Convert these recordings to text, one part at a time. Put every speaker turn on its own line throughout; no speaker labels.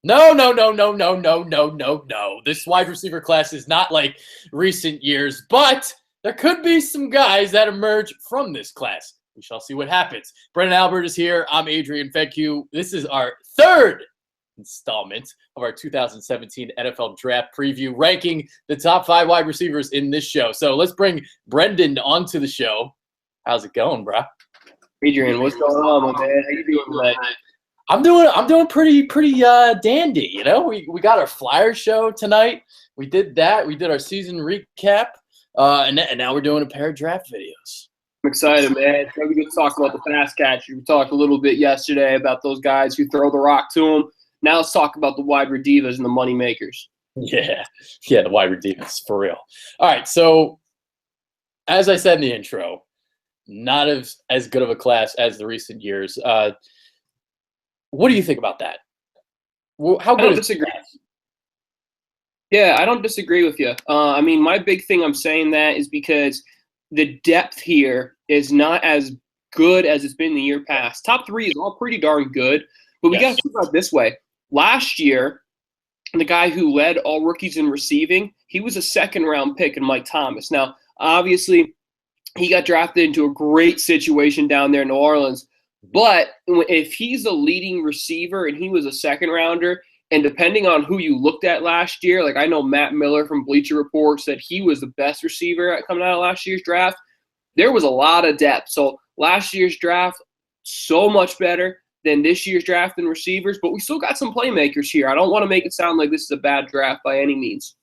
No, no, no, no, no, no, no, no, no. This wide receiver class is not like recent years, but there could be some guys that emerge from this class. We shall see what happens. Brendan Albert is here. I'm Adrian Fenku. This is our third installment of our 2017 NFL Draft Preview, ranking the top 5 wide receivers in this show. So let's bring Brendan onto the show. How's it going, bro?
Adrian, what's going on, my man? How you doing tonight?
I'm doing pretty dandy. You know, we got our flyer show tonight. We did that. We did our season recap, and now we're doing a pair of draft videos.
I'm excited, man. We're going to talk about the pass catchers. We talked a little bit yesterday about those guys who throw the rock to them. Now let's talk about the wide receivers and the money makers.
Yeah, the wide receivers for real. All right, so as I said in the intro, not as good of a class as the recent years. What do you think about that? How good
I don't disagree. Yeah, I don't disagree with you. I mean, my big thing I'm saying that is because the depth here is not as good as it's been the year past. Top 3 is all pretty darn good, but we got to think about it this way. Last year, the guy who led all rookies in receiving, he was a second-round pick in Mike Thomas. Now, obviously, he got drafted into a great situation down there in New Orleans. But if he's a leading receiver and he was a second rounder, and depending on who you looked at last year, like I know Matt Miller from Bleacher Report said he was the best receiver coming out of last year's draft, there was a lot of depth. So last year's draft, so much better than this year's draft in receivers, but we still got some playmakers here. I don't want to make it sound like this is a bad draft by any means.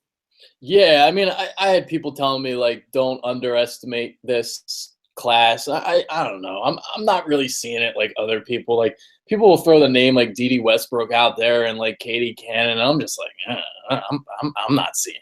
Yeah, I mean, I had people telling me, like, don't underestimate this class. I don't know. I'm not really seeing it like other people. Like, people will throw the name like Dede Westbrook out there and like Katie Cannon. I'm just like, I'm not seeing it.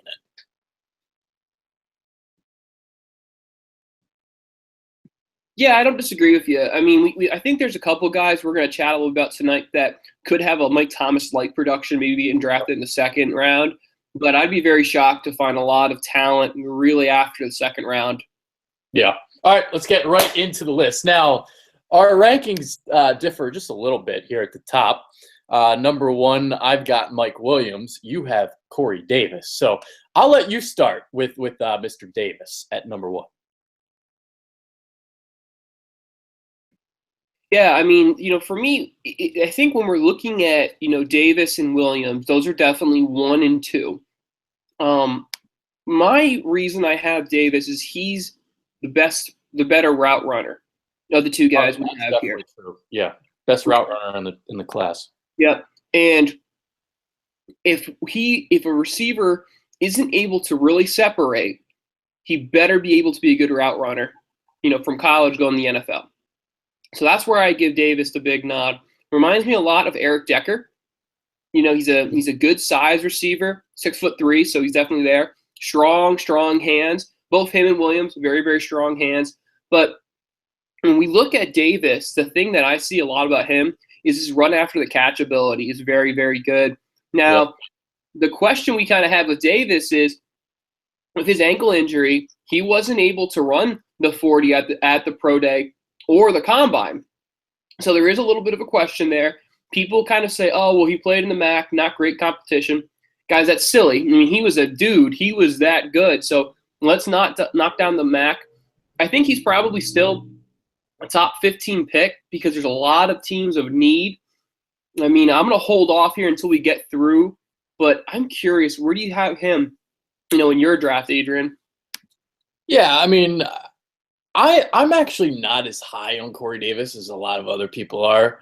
Yeah, I don't disagree with you. I mean, I think there's a couple guys we're going to chat a little about tonight that could have a Mike Thomas-like production, maybe getting drafted in the second round. But I'd be very shocked to find a lot of talent really after the second round.
Yeah. All right, let's get right into the list. Now, our rankings differ just a little bit here at the top. Number 1, I've got Mike Williams. You have Corey Davis. So I'll let you start with Mr. Davis at number 1.
Yeah, I mean, for me, I think when we're looking at, Davis and Williams, those are definitely 1 and 2. My reason I have Davis is he's the better route runner of the 2 guys we have here.
True. Yeah, best route runner in the class.
Yep. And if a receiver isn't able to really separate, he better be able to be a good route runner, from college going to the NFL. So that's where I give Davis the big nod. Reminds me a lot of Eric Decker. He's a good size receiver, 6'3", so he's definitely there. Strong hands. Both him and Williams, very, very strong hands. But when we look at Davis, the thing that I see a lot about him is his run after the catch ability is very, very good. Now, The question we kind of have with Davis is, with his ankle injury, he wasn't able to run the 40 at the pro day or the combine. So there is a little bit of a question there. People kind of say, oh, well, he played in the MAC, not great competition. Guys, that's silly. I mean, he was a dude. He was that good. So let's not knock down the MAC. I think he's probably still a top 15 pick because there's a lot of teams of need. I mean, I'm going to hold off here until we get through, but I'm curious, where do you have him, in your draft, Adrian?
Yeah, I mean, I'm actually not as high on Corey Davis as a lot of other people are.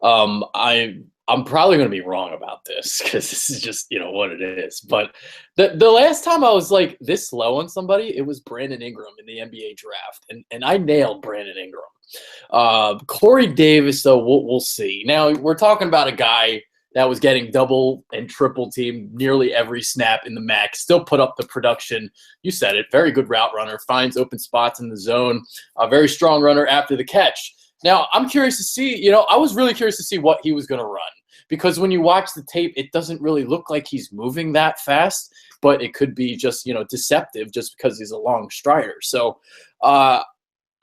I'm probably going to be wrong about this because this is just, what it is. But the last time I was like this low on somebody, it was Brandon Ingram in the NBA draft. And I nailed Brandon Ingram. Corey Davis, though, we'll see. Now, we're talking about a guy that was getting double and triple team nearly every snap in the MAC, still put up the production. You said it, very good route runner, finds open spots in the zone, a very strong runner after the catch. Now, I'm curious to see, I was really curious to see what he was going to run because when you watch the tape, it doesn't really look like he's moving that fast, but it could be just, deceptive just because he's a long strider. So I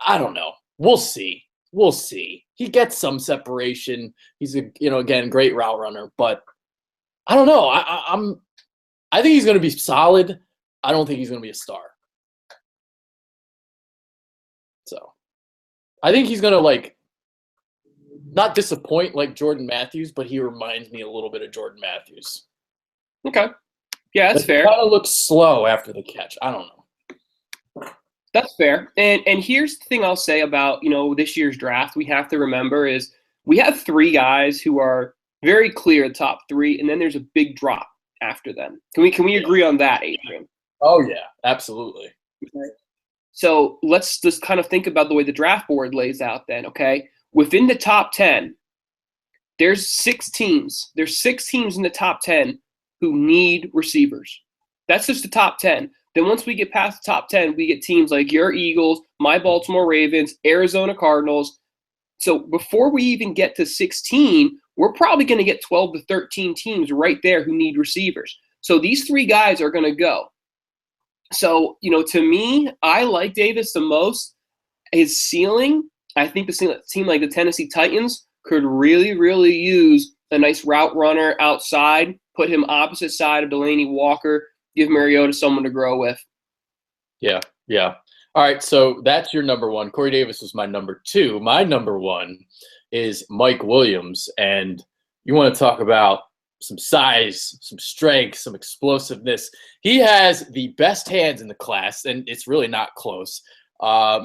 don't know. We'll see. We'll see. He gets some separation. He's a, again, great route runner, but I don't know. I think he's going to be solid. I don't think he's going to be a star. So I think he's going to like not disappoint like Jordan Matthews, but he reminds me a little bit of Jordan Matthews.
Okay. Yeah, that's fair.
He kind of looks slow after the catch. I don't know.
That's fair. And here's the thing I'll say about, this year's draft we have to remember is we have 3 guys who are very clear top 3, and then there's a big drop after them. Can we agree on that, Adrian?
Oh yeah, absolutely.
Okay. So let's just kind of think about the way the draft board lays out then, okay? Within the top 10, there's 6 teams. There's 6 teams in the top 10 who need receivers. That's just the top 10. Then once we get past the top 10, we get teams like your Eagles, my Baltimore Ravens, Arizona Cardinals. So before we even get to 16, we're probably going to get 12 to 13 teams right there who need receivers. So these 3 guys are going to go. So, to me, I like Davis the most. His ceiling, I think the team like the Tennessee Titans could really, really use a nice route runner outside, put him opposite side of Delanie Walker, give Mariota someone to grow with.
Yeah. All right, so that's your number 1. Corey Davis was my number 2. My number 1 is Mike Williams, and you want to talk about some size, some strength, some explosiveness. He has the best hands in the class, and it's really not close.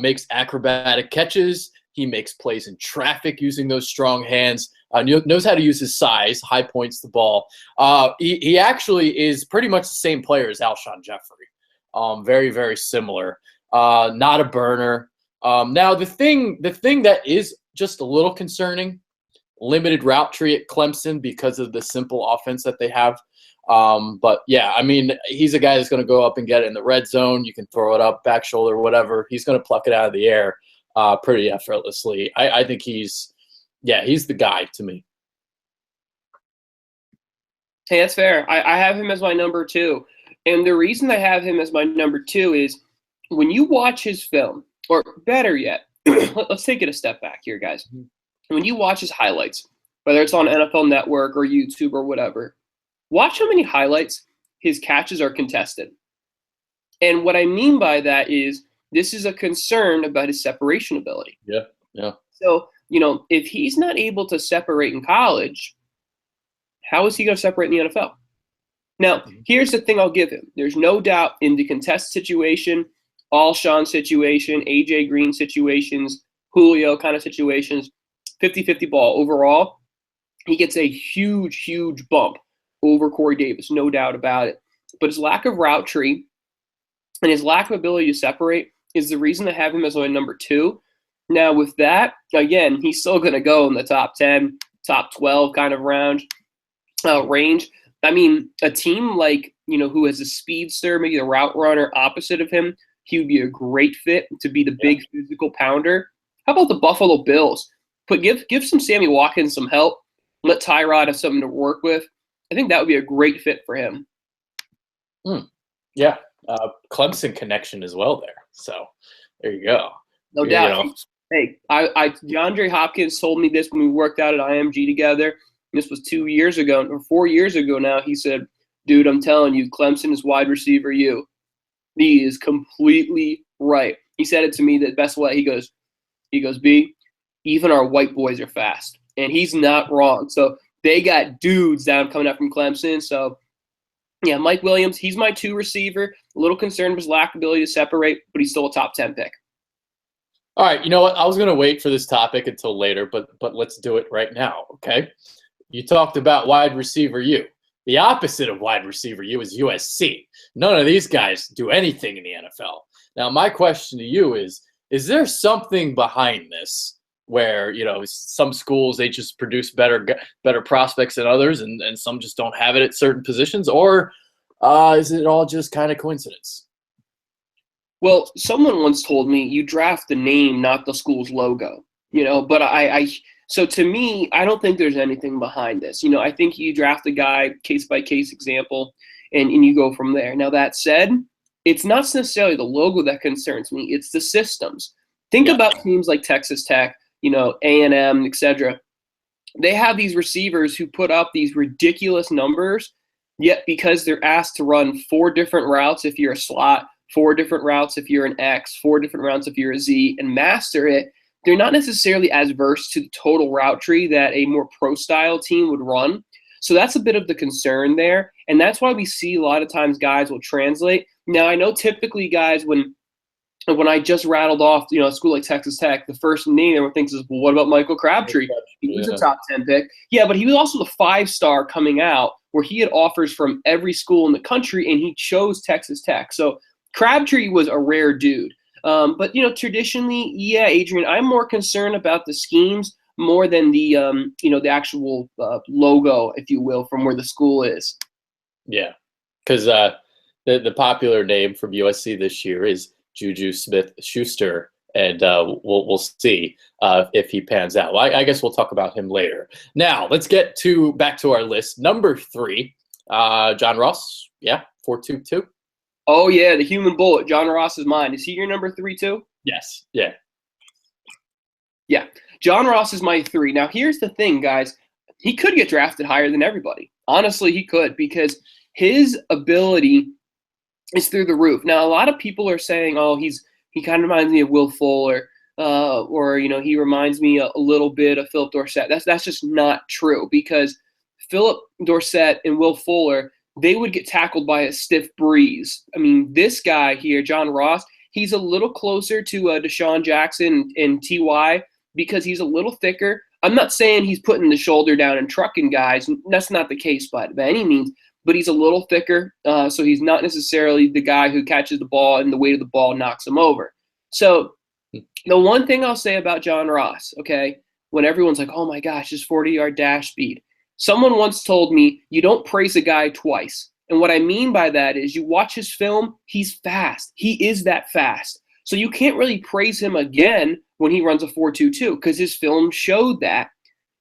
Makes acrobatic catches. He makes plays in traffic using those strong hands. Knows how to use his size, high points the ball. He actually is pretty much the same player as Alshon Jeffrey. Very, very similar. Not a burner. Now, the thing that is just a little concerning, limited route tree at Clemson because of the simple offense that they have. But yeah, I mean, he's a guy that's going to go up and get it in the red zone. You can throw it up, back shoulder, whatever. He's going to pluck it out of the air pretty effortlessly. I think he's the guy to me.
Hey, that's fair. I have him as my number 2. And the reason I have him as my number 2 is when you watch his film, or better yet, let's take it a step back here, guys. When you watch his highlights, whether it's on NFL Network or YouTube or whatever, watch how many highlights his catches are contested. And what I mean by that is this is a concern about his separation ability.
Yeah.
So, if he's not able to separate in college, how is he going to separate in the NFL? Now, here's the thing I'll give him. There's no doubt in the contest situation, Alshon situation, AJ Green situations, Julio kind of situations, 50-50 ball overall, he gets a huge, huge bump over Corey Davis, no doubt about it. But his lack of route tree and his lack of ability to separate is the reason I have him as my number 2. Now, with that, again, he's still going to go in the top 10, top 12 kind of range. I mean, a team like, who has a speedster, maybe a route runner opposite of him, he would be a great fit to be the big physical pounder. How about the Buffalo Bills? Give some Sammy Watkins some help. Let Tyrod have something to work with. I think that would be a great fit for him.
Yeah. Clemson connection as well there. So there you go.
No doubt. Hey, DeAndre Hopkins told me this when we worked out at IMG together. This was 2 years ago or 4 years ago now. He said, dude, I'm telling you, Clemson is wide receiver you. He is completely right. He said it to me the best way. He goes, B, even our white boys are fast. And he's not wrong. So they got dudes down coming up from Clemson. So, yeah, Mike Williams, he's my 2 receiver. A little concerned with his lack of ability to separate, but he's still a top 10 pick.
All right, you know what? I was going to wait for this topic until later, but let's do it right now, okay? You talked about wide receiver U. The opposite of wide receiver U is USC. None of these guys do anything in the NFL. Now, my question to you is there something behind this where, some schools, they just produce better prospects than others and some just don't have it at certain positions? Or is it all just kind of coincidence?
Well, someone once told me you draft the name, not the school's logo, but so to me, I don't think there's anything behind this. I think you draft a guy, case-by-case example, and you go from there. Now, that said, it's not necessarily the logo that concerns me. It's the systems. Think about teams like Texas Tech, A&M, etc. they have these receivers who put up these ridiculous numbers, yet because they're asked to run 4 different routes if you're a slot, 4 different routes if you're an X, 4 different routes if you're a Z, and master it, they're not necessarily as versed to the total route tree that a more pro-style team would run. So that's a bit of the concern there, and that's why we see a lot of times guys will translate. Now, I know typically guys, when I just rattled off, a school like Texas Tech, the first name everyone thinks is, well, what about Michael Crabtree? He was a top 10 pick. Yeah, but he was also the 5-star coming out where he had offers from every school in the country, and he chose Texas Tech. So Crabtree was a rare dude. But, traditionally, yeah, Adrian, I'm more concerned about the schemes more than the, the actual logo, if you will, from where the school is.
Yeah, because the popular name from USC this year is Juju Smith-Schuster, and we'll see if he pans out. Well, I guess we'll talk about him later. Now, let's get back to our list. Number 3, John Ross. Yeah, 4.22.
Oh, yeah, the human bullet. John Ross is mine. Is he your number 3 too?
Yes. Yeah.
Yeah. John Ross is my 3. Now, here's the thing, guys. He could get drafted higher than everybody. Honestly, he could, because his ability is through the roof. Now, a lot of people are saying, oh, he kind of reminds me of Will Fuller, or he reminds me a little bit of Philip Dorsett. That's just not true, because Philip Dorsett and Will Fuller, they would get tackled by a stiff breeze. I mean, this guy here, John Ross, he's a little closer to Deshaun Jackson and T.Y. because he's a little thicker. I'm not saying he's putting the shoulder down and trucking guys. That's not the case by any means. But he's a little thicker, so he's not necessarily the guy who catches the ball and the weight of the ball knocks him over. So the one thing I'll say about John Ross, okay, when everyone's like, oh my gosh, his 40-yard dash speed. Someone once told me, you don't praise a guy twice. And what I mean by that is, you watch his film, he's fast. He is that fast. So you can't really praise him again when he runs a 4.22 because his film showed that.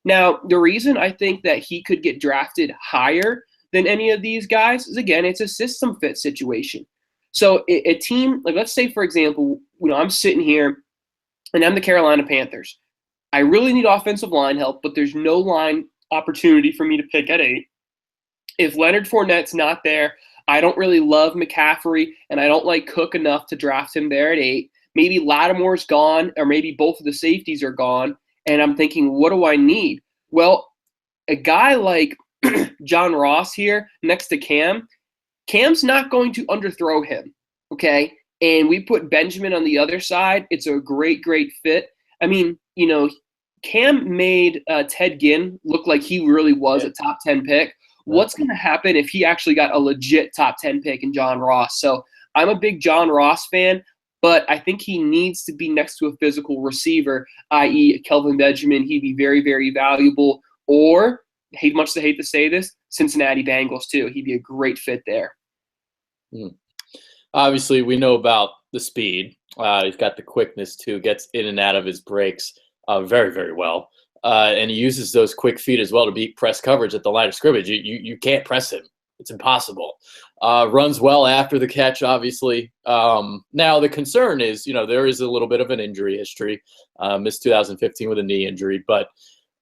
Now, the reason I think that he could get drafted higher than any of these guys is, again, it's a system fit situation. So a team, like let's say, for example, I'm sitting here and I'm the Carolina Panthers. I really need offensive line help, but there's no line opportunity for me to pick at 8. If Leonard Fournette's not there, I don't really love McCaffrey, and I don't like Cook enough to draft him there at 8. Maybe Lattimore's gone, or maybe both of the safeties are gone, and I'm thinking, what do I need? Well, a guy like John Ross here next to Cam's not going to underthrow him, okay? And we put Benjamin on the other side. It's a great, great fit. I mean, Cam made Ted Ginn look like he really was a top 10 pick. What's going to happen if he actually got a legit top 10 pick in John Ross? So I'm a big John Ross fan, but I think he needs to be next to a physical receiver, i.e. Kelvin Benjamin. He'd be very, very valuable. Or, much to hate to say this, Cincinnati Bengals too. He'd be a great fit there.
Obviously, we know about the speed. He's got the quickness too, gets in and out of his breaks very, very well. And he uses those quick feet as well to beat press coverage at the line of scrimmage. You can't press him. It's impossible. Runs well after the catch, obviously. Now, the concern is, there is a little bit of an injury history. Missed 2015 with a knee injury. But,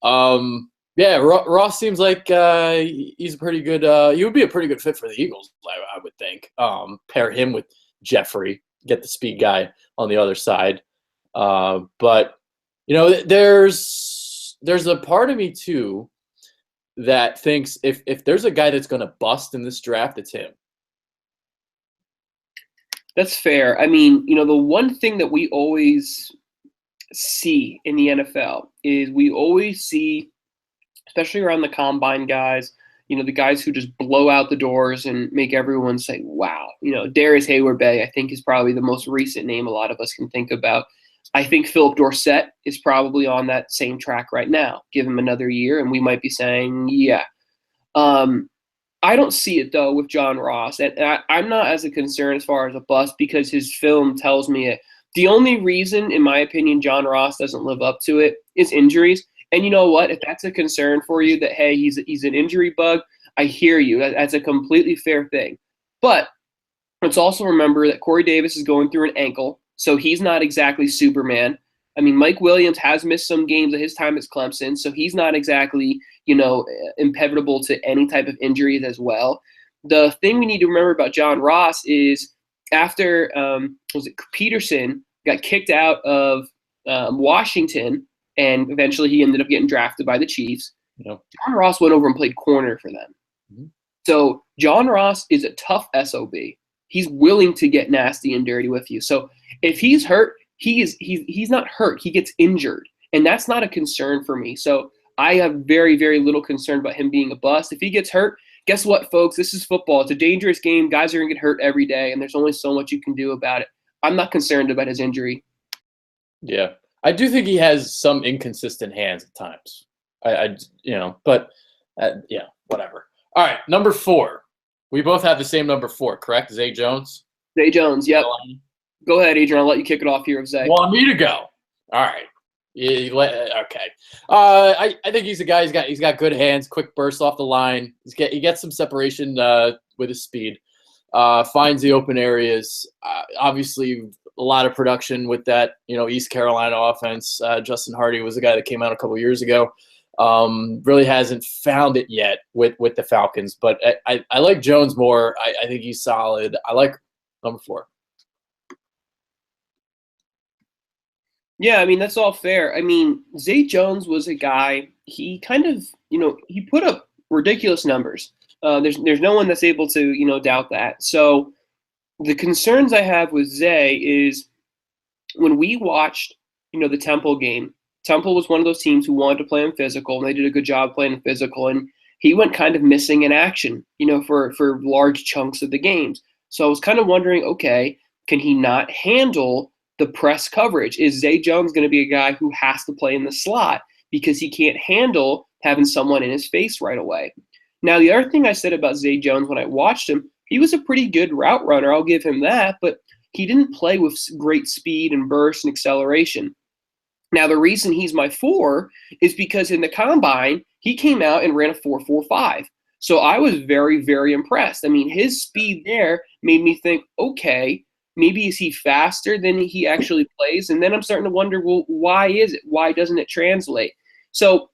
Ross seems like he's a pretty good he would be a pretty good fit for the Eagles, I would think. Pair him with Jeffrey, get the speed guy on the other side. But, there's a part of me too that thinks if there's a guy that's going to bust in this draft, it's him.
That's fair. I mean, the one thing that we always see in the NFL is we always see, especially around the combine guys, the guys who just blow out the doors and make everyone say, wow. Darius Heyward-Bey, I think, is probably the most recent name a lot of us can think about. I think Philip Dorsett is probably on that same track right now. Give him another year, and we might be saying, yeah. I don't see it, though, with John Ross. And I'm not as a concern as far as a bust because his film tells me it. The only reason, in my opinion, John Ross doesn't live up to it is injuries. And you know what? If that's a concern for you that, hey, he's an injury bug, I hear you. That's a completely fair thing. But let's also remember that Corey Davis is going through an ankle. So he's not exactly Superman. I mean, Mike Williams has missed some games at his time as Clemson, so he's not exactly, impenetrable to any type of injuries as well. The thing we need to remember about John Ross is after was it Peterson got kicked out of Washington, and eventually he ended up getting drafted by the Chiefs.
Yep.
John Ross went over and played corner for them. Mm-hmm. So John Ross is a tough SOB. He's willing to get nasty and dirty with you. So if he's hurt, he's not hurt. He gets injured, and that's not a concern for me. So I have very, very little concern about him being a bust. If he gets hurt, guess what, folks? This is football. It's a dangerous game. Guys are going to get hurt every day, and there's only so much you can do about it. I'm not concerned about his injury.
Yeah, I do think he has some inconsistent hands at times. But whatever. All right, number 4. We both have the same number 4, correct? Zay Jones?
Zay Jones, yep. Go ahead, Adrian. I'll let you kick it off here, Zay.
Want me to go? All right. Okay. I think he's a guy. He's got good hands, quick burst off the line. He gets some separation with his speed. Finds the open areas. Obviously, a lot of production with that. East Carolina offense. Justin Hardy was the guy that came out a couple years ago. Really hasn't found it yet with the Falcons, but I like Jones more. I think he's solid. I like number 4.
Yeah, I mean, that's all fair. I mean, Zay Jones was a guy, he kind of, he put up ridiculous numbers. There's no one that's able to, doubt that. So the concerns I have with Zay is when we watched, the Temple game, Temple was one of those teams who wanted to play him physical, and they did a good job playing him physical, and he went kind of missing in action, for large chunks of the games. So I was kind of wondering, okay, can he not handle the press coverage? Is Zay Jones going to be a guy who has to play in the slot because he can't handle having someone in his face right away? Now, the other thing I said about Zay Jones when I watched him, he was a pretty good route runner. I'll give him that, but he didn't play with great speed and burst and acceleration. Now, the reason he's my 4 is because in the combine, he came out and ran a 4.45. So I was very, very impressed. I mean, his speed there made me think, okay, maybe is he faster than he actually plays? And then I'm starting to wonder, well, why is it? Why doesn't it translate? So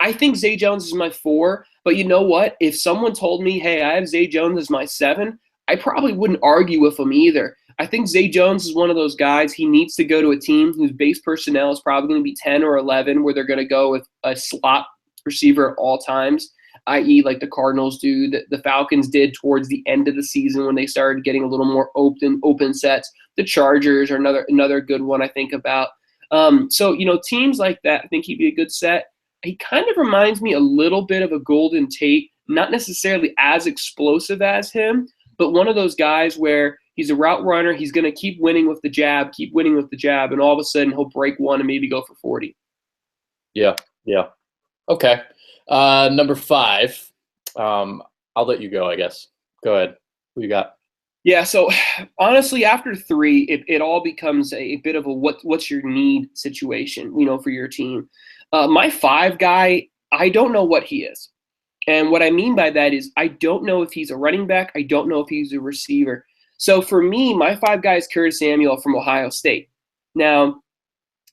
I think Zay Jones is my 4, but you know what? If someone told me, hey, I have Zay Jones as my 7, I probably wouldn't argue with him either. I think Zay Jones is one of those guys. He needs to go to a team whose base personnel is probably going to be 10 or 11, where they're going to go with a slot receiver at all times, i.e. like the Cardinals do, the Falcons did towards the end of the season when they started getting a little more open sets. The Chargers are another good one I think about. So, teams like that, I think he'd be a good set. He kind of reminds me a little bit of a Golden Tate, not necessarily as explosive as him, but one of those guys where he's a route runner. He's going to keep winning with the jab, and all of a sudden he'll break one and maybe go for 40.
Yeah. Okay. Number 5. I'll let you go, I guess. Go ahead. Who you got?
Yeah, so honestly, after 3, it all becomes a bit of a what's your need situation, for your team. My 5 guy, I don't know what he is. And what I mean by that is I don't know if he's a running back. I don't know if he's a receiver. So for me, my 5 guy is Curtis Samuel from Ohio State. Now,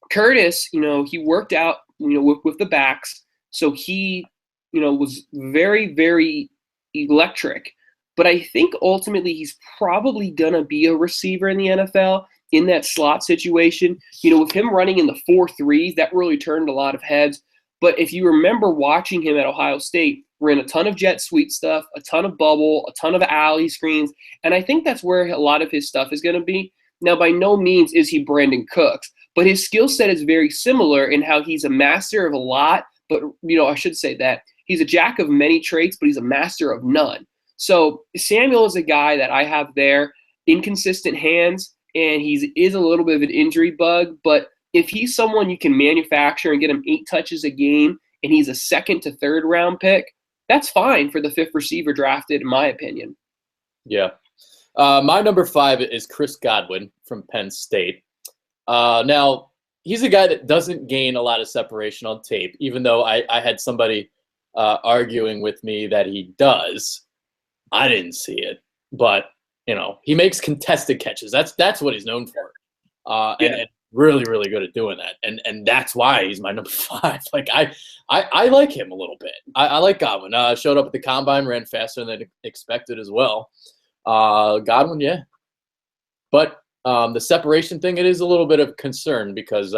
Curtis, he worked out, with the backs. So he, was very, very electric. But I think ultimately he's probably going to be a receiver in the NFL in that slot situation. With him running in the 4.3s, that really turned a lot of heads. But if you remember watching him at Ohio State, ran a ton of jet sweep stuff, a ton of bubble, a ton of alley screens, and I think that's where a lot of his stuff is going to be. Now, by no means is he Brandon Cooks, but his skill set is very similar in how he's a master of a lot, but, I should say that. He's a jack of many traits, but he's a master of none. So Samuel is a guy that I have there, inconsistent hands, and he is a little bit of an injury bug, but if he's someone you can manufacture and get him 8 touches a game, and he's a 2nd to 3rd round pick, that's fine for the 5th receiver drafted, in my opinion.
Yeah. My number 5 is Chris Godwin from Penn State. Now, he's a guy that doesn't gain a lot of separation on tape, even though I had somebody arguing with me that he does. I didn't see it. But, he makes contested catches. That's what he's known for. And really, really good at doing that, and that's why he's my number 5. Like I like him a little bit. I like Godwin. Showed up at the combine, ran faster than expected as well. Godwin, yeah, but the separation thing, it is a little bit of concern because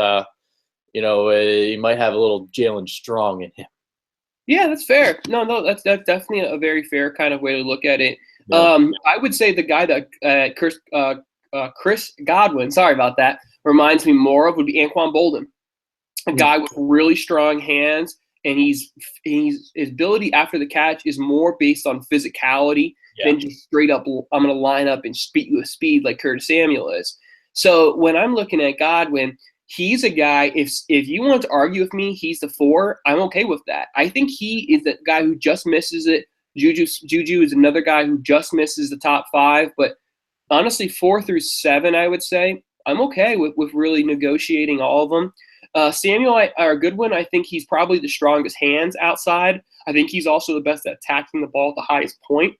he might have a little Jalen Strong in him.
Yeah, that's fair. No, that's definitely a very fair kind of way to look at it. I would say the guy that Chris Godwin, sorry about that, reminds me more of would be Anquan Boldin, a guy with really strong hands, and his ability after the catch is more based on physicality than just straight up, I'm going to line up and speed with speed like Curtis Samuel is. So when I'm looking at Godwin, he's a guy, if you want to argue with me, he's the 4, I'm okay with that. I think he is the guy who just misses it. Juju is another guy who just misses the top 5. But honestly, 4 through 7, I would say, I'm okay with really negotiating all of them. Samuel or Goodwin, I think he's probably the strongest hands outside. I think he's also the best at attacking the ball at the highest point.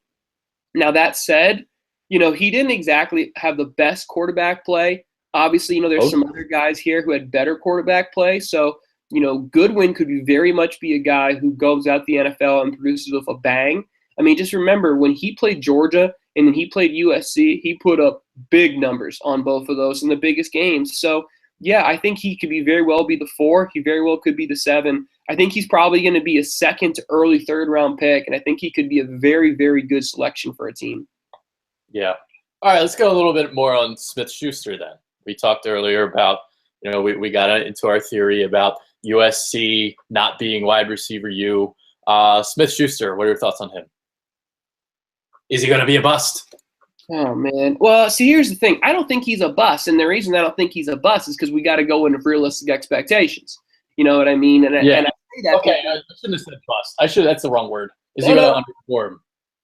Now, that said, he didn't exactly have the best quarterback play. Obviously, there's some other guys here who had better quarterback play. So, Goodwin could very much be a guy who goes out the NFL and produces with a bang. I mean, just remember when he played Georgia and then he played USC, he put up big numbers on both of those in the biggest games. So, yeah, I think he could very well be the 4. He very well could be the 7. I think he's probably going to be a second to early 3rd round pick, and I think he could be a very, very good selection for a team.
Yeah. All right, let's go a little bit more on Smith-Schuster then. We talked earlier about, we got into our theory about USC not being wide receiver U. Smith-Schuster, what are your thoughts on him? Is he going to be a bust?
Oh, man. Well, see, here's the thing. I don't think he's a bust, and the reason I don't think he's a bust is because we got to go into realistic expectations. You know what I mean? And I say that.
Okay, I shouldn't have said bust. That's the wrong word. Is he going to underperform?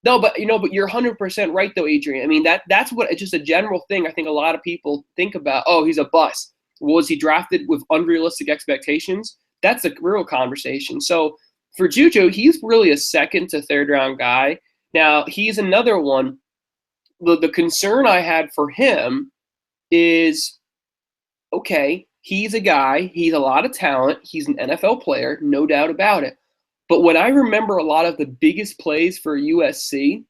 No, but you're 100% right though, Adrian. I mean, that's what just a general thing I think a lot of people think about. Oh, he's a bust. Was he drafted with unrealistic expectations? That's a real conversation. So for Juju, he's really a 2nd to 3rd round guy. Now, he's another one. The concern I had for him is, okay, he's a guy, he's a lot of talent, he's an NFL player, no doubt about it. But when I remember a lot of the biggest plays for USC,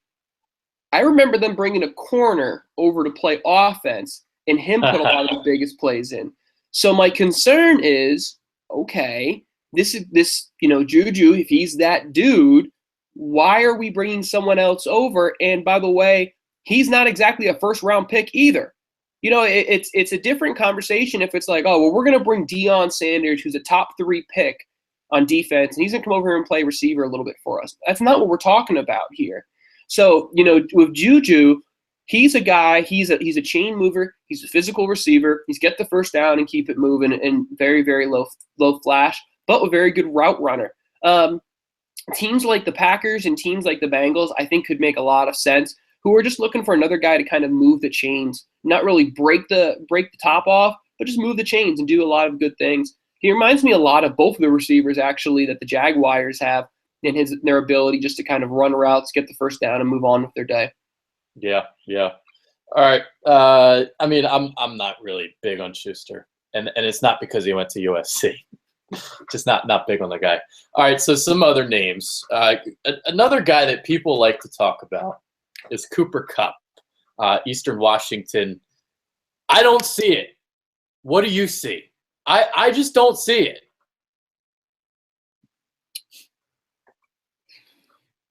I remember them bringing a corner over to play offense and him put a lot of the biggest plays in. So my concern is, okay, this Juju, if he's that dude, why are we bringing someone else over? And by the way, he's not exactly a 1st round pick either. It's a different conversation if it's like, oh, well, we're going to bring Deion Sanders, who's a top 3 pick on defense, and he's going to come over here and play receiver a little bit for us. That's not what we're talking about here. So, with Juju, he's a guy, he's a chain mover, he's a physical receiver, he's get the first down and keep it moving and very, very low flash, but a very good route runner. Teams like the Packers and teams like the Bengals, I think could make a lot of sense, who are just looking for another guy to kind of move the chains, not really break the top off, but just move the chains and do a lot of good things. He reminds me a lot of both of the receivers, actually, that the Jaguars have in their ability just to kind of run routes, get the first down, and move on with their day.
Yeah. All right. I'm not really big on Schuster, and it's not because he went to USC. Just not big on the guy. All right, so some other names. Another guy that people like to talk about is Cooper Kupp, Eastern Washington. I don't see it. What do you see? I just don't see it.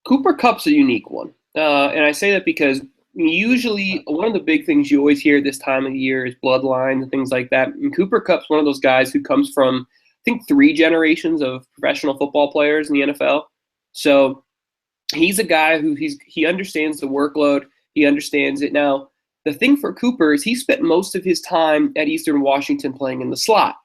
Cooper Kupp's a unique one. And I say that because usually one of the big things you always hear this time of the year is bloodlines and things like that. And Cooper Kupp's one of those guys who comes from, I think, 3 generations of professional football players in the NFL. So he's a guy who he understands the workload. He understands it. Now, the thing for Cooper is he spent most of his time at Eastern Washington playing in the slot.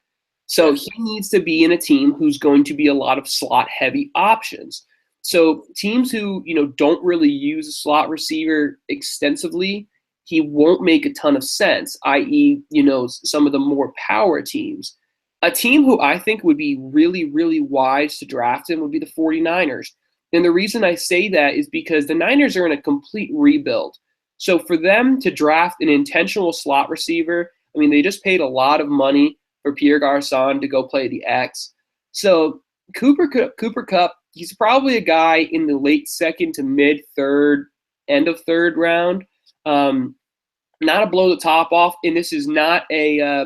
So he needs to be in a team who's going to be a lot of slot-heavy options. So teams who, don't really use a slot receiver extensively, he won't make a ton of sense, i.e., some of the more power teams. A team who I think would be really, really wise to draft him would be the 49ers. And the reason I say that is because the Niners are in a complete rebuild. So for them to draft an intentional slot receiver, I mean, they just paid a lot of money for Pierre Garçon to go play the X. So Cooper Kupp, he's probably a guy in the late second to mid third, end of third round. Not a blow the top off, and this is not a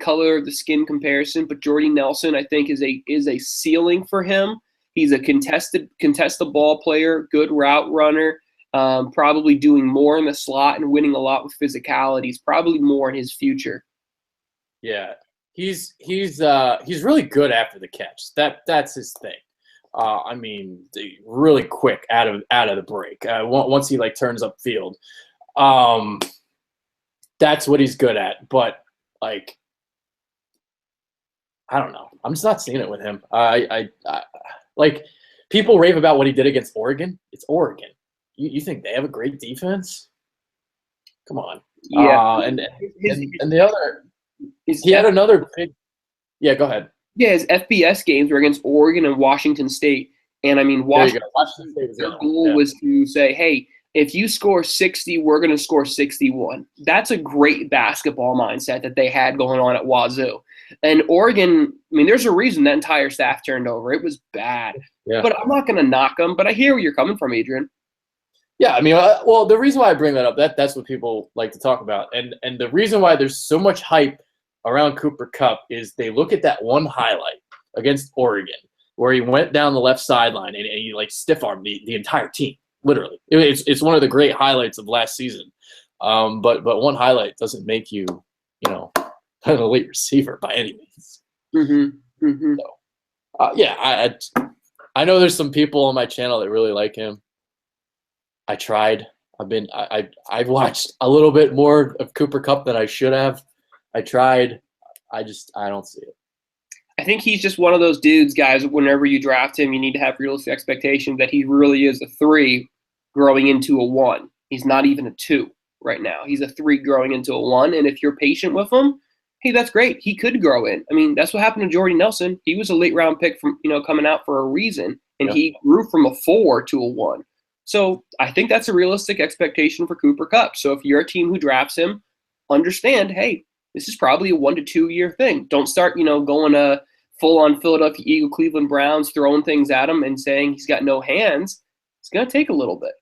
color of the skin comparison, but Jordy Nelson, I think, is a ceiling for him. He's a contested ball player, good route runner, probably doing more in the slot and winning a lot with physicality. He's probably more in his future.
Yeah, he's really good after the catch. That's his thing. I mean, really quick out of the break. Once he like turns upfield, that's what he's good at. But like, I don't know. I'm just not seeing it with him. I like people rave about what he did against Oregon. It's Oregon. You think they have a great defense? Come on.
Yeah.
And the other, he had another big. Yeah, go ahead.
Yeah, his FBS games were against Oregon and Washington State. And I mean, Washington State, their goal was to say, hey, if you score 60, we're going to score 61. That's a great basketball mindset that they had going on at Wazoo. And Oregon, I mean, there's a reason that entire staff turned over. It was bad. Yeah. But I'm not going to knock them. But I hear where you're coming from, Adrian.
Yeah, I mean, well, the reason why I bring that up, that's what people like to talk about. And the reason why there's so much hype around Cooper Kupp is they look at that one highlight against Oregon where he went down the left sideline and he like stiff-armed the entire team. Literally, it's one of the great highlights of last season. But one highlight doesn't make you an elite receiver by any means.
Mm-hmm. Mm-hmm.
So, yeah, I know there's some people on my channel that really like him. I tried. I've watched a little bit more of Cooper Kupp than I should have. I tried. I don't see it.
I think he's just one of those dudes, guys, whenever you draft him, you need to have realistic expectations that he really is a 3 growing into a 1. He's not even a 2 right now. He's a 3 growing into a 1. And if you're patient with him, hey, that's great. He could grow in. I mean, that's what happened to Jordy Nelson. He was a late round pick from, coming out for a reason. And he grew from a 4 to a 1. So I think that's a realistic expectation for Cooper Kupp. So if you're a team who drafts him, understand, hey, this is probably a 1 to 2 year thing. Don't start, going full on Philadelphia Eagle, Cleveland Browns, throwing things at him and saying he's got no hands. It's going to take a little bit.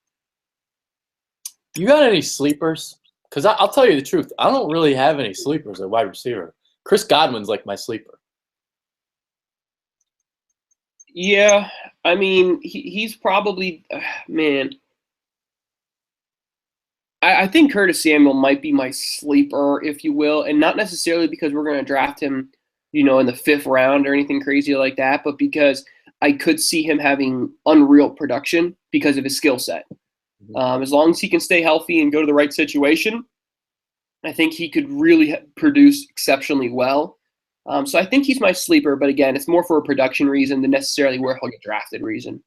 You got any sleepers? Because I'll tell you the truth. I don't really have any sleepers at wide receiver. Chris Godwin's like my sleeper.
Yeah, I mean, he's probably, man. I think Curtis Samuel might be my sleeper, if you will, and not necessarily because we're going to draft him, in the 5th round or anything crazy like that, but because I could see him having unreal production because of his skill set. As long as he can stay healthy and go to the right situation, I think he could really produce exceptionally well. So I think he's my sleeper, but again, it's more for a production reason than necessarily where he'll get drafted reason.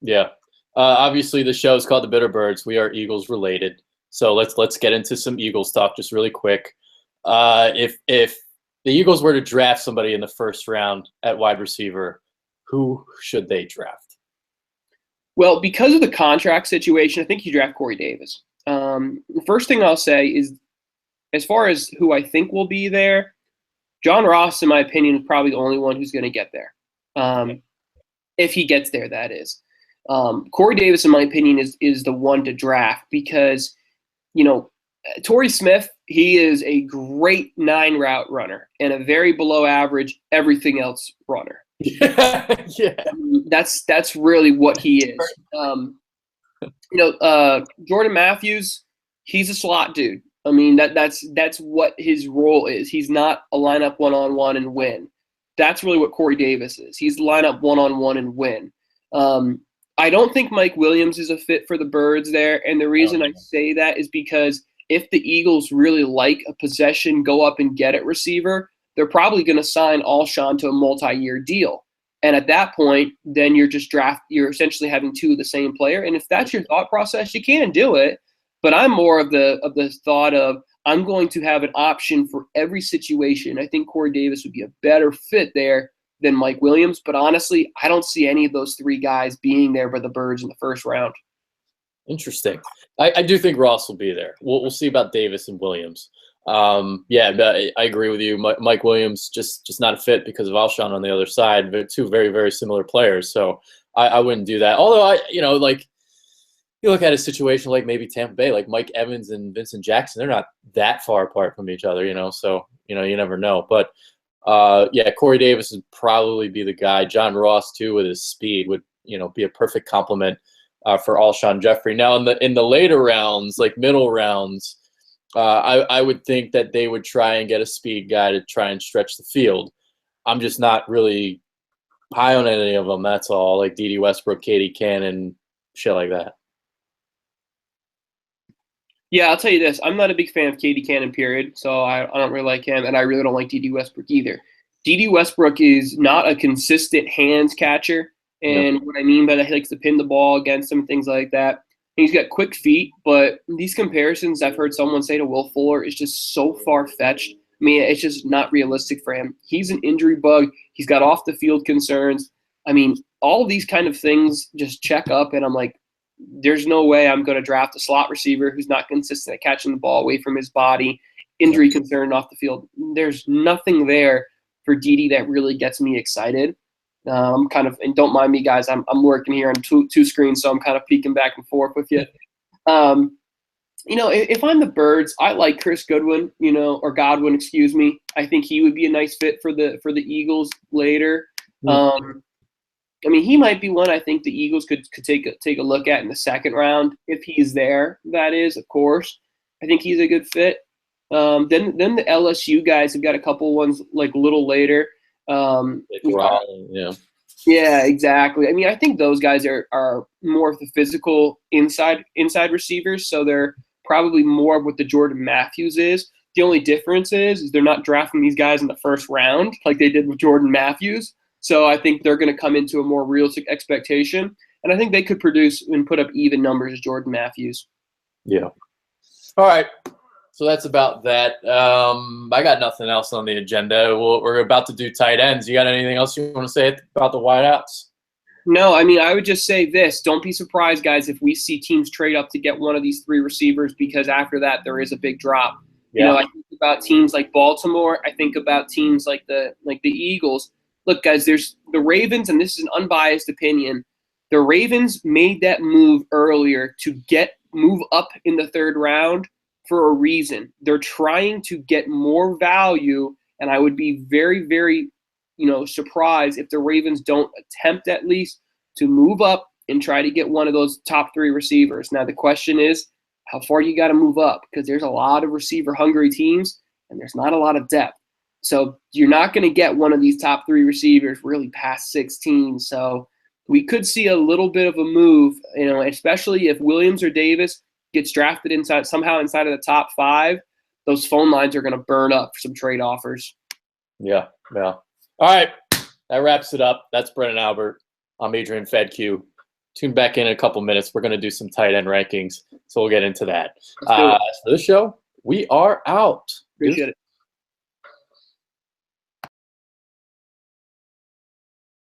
Yeah. Obviously, the show is called The Bitter Birds. We are Eagles related. So let's get into some Eagles talk just really quick. If the Eagles were to draft somebody in the 1st round at wide receiver, who should they draft?
Well, because of the contract situation, I think you draft Corey Davis. The first thing I'll say is, as far as who I think will be there, John Ross, in my opinion, is probably the only one who's going to get there. If he gets there, that is. Corey Davis, in my opinion, is the one to draft because, Torrey Smith, he is a great 9 route runner and a very below average everything else runner.
Yeah.
That's really what he is. Jordan Matthews, he's a slot dude. I mean, that's what his role is. He's not a lineup one-on-one and win. That's really what Corey Davis is. He's lineup one-on-one and win. I don't think Mike Williams is a fit for the Birds there, and the reason I say that is because if the Eagles really like a possession, go up and get it receiver, they're probably going to sign Alshon to a multi-year deal. And at that point, then you're essentially having 2 of the same player. And if that's your thought process, you can do it. But I'm more of the thought of I'm going to have an option for every situation. I think Corey Davis would be a better fit there than Mike Williams. But honestly, I don't see any of those 3 guys being there by the Birds in the 1st round.
Interesting. I do think Ross will be there. We'll see about Davis and Williams. Yeah, but I agree with you. Mike Williams just not a fit because of Alshon on the other side. They're two very, very similar players, so I wouldn't do that. Although like you look at a situation like maybe Tampa Bay, like Mike Evans and Vincent Jackson, they're not that far apart from each other, so you never know. But yeah, Corey Davis would probably be the guy. John Ross too, with his speed, would be a perfect complement for Alshon Jeffrey. Now in the later rounds, like middle rounds, I would think that they would try and get a speed guy to try and stretch the field. I'm just not really high on any of them. That's all. Like Dede Westbrook, Katie Cannon, shit like that.
Yeah, I'll tell you this. I'm not a big fan of Katie Cannon, period. So I don't really like him, and I really don't like Dede Westbrook either. Dede Westbrook is not a consistent hands catcher. And What I mean by that, he likes to pin the ball against him, things like that. He's got quick feet, but these comparisons I've heard someone say to Will Fuller is just so far-fetched. I mean, it's just not realistic for him. He's an injury bug. He's got off-the-field concerns. I mean, all of these kind of things just check up, and I'm like, there's no way I'm going to draft a slot receiver who's not consistent at catching the ball away from his body, injury concern off the field. There's nothing there for Dede that really gets me excited. I'm kind of, and don't mind me, guys, I'm working here on two screens, so I'm kind of peeking back and forth with you. If I'm the Birds, I like Chris Goodwin, or Godwin, excuse me. I think he would be a nice fit for the Eagles later. I mean, he might be one I think the Eagles could take a look at in the second round if he's there. That is, of course. I think he's a good fit. Then the LSU guys have got a couple ones like a little later. Yeah, exactly. I mean, I think those guys are more of the physical inside receivers, so they're probably more of what the Jordan Matthews is. The only difference is they're not drafting these guys in the first round like they did with Jordan Matthews. So I think they're going to come into a more realistic expectation, and I think they could produce and put up even numbers as Jordan Matthews.
Yeah. All right. So that's about that. I got nothing else on the agenda. We're about to do tight ends. You got anything else you want to say about the wideouts?
No, I mean, I would just say this. Don't be surprised, guys, if we see teams trade up to get one of these three receivers, because after that there is a big drop.
Yeah.
I think about teams like Baltimore. I think about teams like the Eagles. Look, guys, there's the Ravens, and this is an unbiased opinion. The Ravens made that move earlier to move up in the third round for a reason. They're trying to get more value, and I would be very, very, surprised if the Ravens don't attempt at least to move up and try to get one of those top three receivers. Now, the question is how far you got to move up, because there's a lot of receiver-hungry teams, and there's not a lot of depth. So you're not going to get one of these top three receivers really past 16. So we could see a little bit of a move, especially if Williams or Davis gets drafted somehow inside of the top 5. Those phone lines are going to burn up for some trade offers.
Yeah. All right. That wraps it up. That's Brennan Albert. I'm Adrian Fedke. Tune back in a couple minutes. We're going to do some tight end rankings, so we'll get into that. For this show, we are out.
Appreciate it.